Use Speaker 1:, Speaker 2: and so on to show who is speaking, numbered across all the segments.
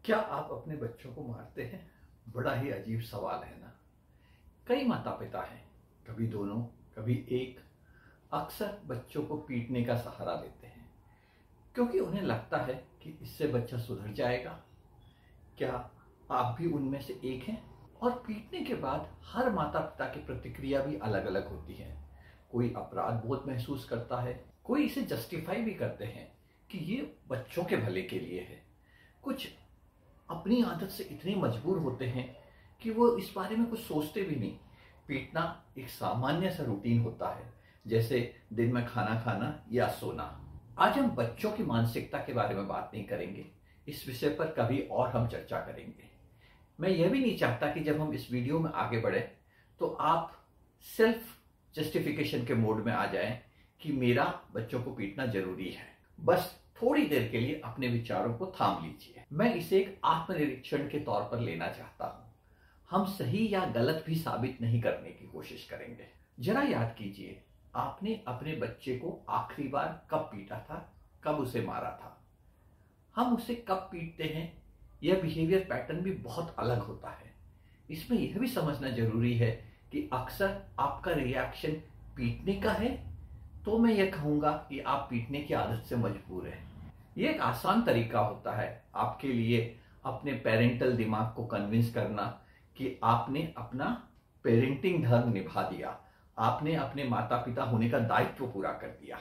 Speaker 1: क्या आप अपने बच्चों को मारते हैं? बड़ा ही अजीब सवाल है ना। कई माता पिता हैं, कभी दोनों, कभी एक, अक्सर बच्चों को पीटने का सहारा लेते हैं क्योंकि उन्हें लगता है कि इससे बच्चा सुधर जाएगा। क्या आप भी उनमें से एक हैं? और पीटने के बाद हर माता पिता की प्रतिक्रिया भी अलग अलग होती है। कोई अपराध बोध महसूस करता है, कोई इसे जस्टिफाई भी करते हैं कि ये बच्चों के भले के लिए है। कुछ अपनी आदत से इतने मजबूर होते हैं कि वो इस बारे में कुछ सोचते भी नहीं। पीटना एक सामान्य सा रूटीन होता है, जैसे दिन में खाना खाना या सोना। आज हम बच्चों की मानसिकता के बारे में बात नहीं करेंगे, इस विषय पर कभी और हम चर्चा करेंगे। मैं यह भी नहीं चाहता कि जब हम इस वीडियो में आगे बढ़े तो आप सेल्फ जस्टिफिकेशन के मोड में आ जाएं कि मेरा बच्चों को पीटना जरूरी है। बस थोड़ी देर के लिए अपने विचारों को थाम लीजिए। मैं इसे एक आत्मनिरीक्षण के तौर पर लेना चाहता हूं। हम सही या गलत भी साबित नहीं करने की कोशिश करेंगे। जरा याद कीजिए, आपने अपने बच्चे को आखिरी बार कब पीटा था, कब उसे मारा था। हम उसे कब पीटते हैं, यह बिहेवियर पैटर्न भी बहुत अलग होता है। इसमें यह भी समझना जरूरी है कि अक्सर आपका रिएक्शन पीटने का है, तो मैं यह कहूंगा कि आप पीटने की आदत से मजबूर हैं। ये एक आसान तरीका होता है आपके लिए अपने पेरेंटल दिमाग को कन्विंस करना कि आपने अपना पेरेंटिंग धर्म निभा दिया, आपने अपने माता पिता होने का दायित्व पूरा कर दिया।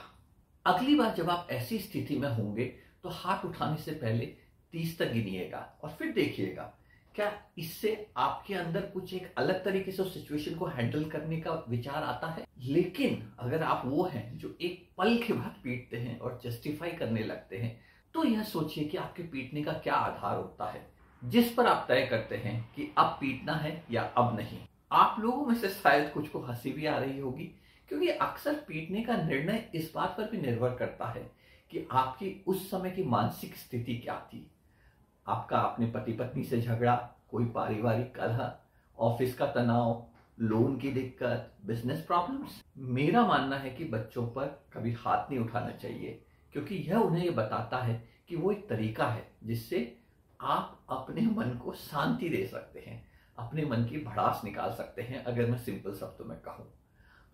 Speaker 1: अगली बार जब आप ऐसी स्थिति में होंगे तो हाथ उठाने से पहले 30 तक गिनिएगा और फिर देखिएगा क्या इससे आपके अंदर कुछ एक अलग तरीके से उस सिचुएशन को हैंडल करने का विचार आता है। लेकिन अगर आप वो हैं जो एक पल के बाद पीटते हैं और जस्टिफाई करने लगते हैं, तो यह सोचिए कि आपके पीटने का क्या आधार होता है जिस पर आप तय करते हैं कि अब पीटना है या अब नहीं। आप लोगों में से शायद कुछ को हंसी भी आ रही होगी, क्योंकि अक्सर पीटने का निर्णय इस बात पर भी निर्भर करता है कि आपकी उस समय की मानसिक स्थिति क्या थी। आपका अपने पति पत्नी से झगड़ा, कोई पारिवारिक कलह, ऑफिस का तनाव, लोन की दिक्कत, बिजनेस प्रॉब्लम्स। मेरा मानना है कि बच्चों पर कभी हाथ नहीं उठाना चाहिए, क्योंकि यह उन्हें ये बताता है कि वो एक तरीका है जिससे आप अपने मन को शांति दे सकते हैं, अपने मन की भड़ास निकाल सकते हैं। अगर मैं सिंपल शब्दों में कहूं,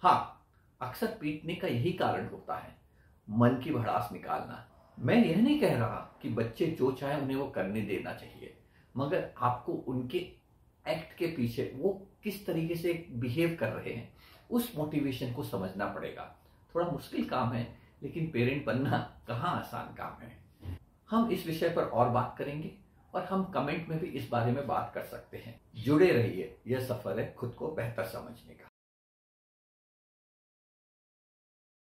Speaker 1: हाँ, अक्सर पीटने का यही कारण होता है, मन की भड़ास निकालना। मैं यह नहीं कह रहा कि बच्चे जो चाहे उन्हें वो करने देना चाहिए, मगर आपको उनके एक्ट के पीछे वो किस तरीके से बिहेव कर रहे हैं उस मोटिवेशन को समझना पड़ेगा। थोड़ा मुश्किल काम है, लेकिन पेरेंट बनना कहाँ आसान काम है। हम इस विषय पर और बात करेंगे और हम कमेंट में भी इस बारे में बात कर सकते हैं। जुड़े रहिए, यह सफर है खुद को बेहतर समझने का।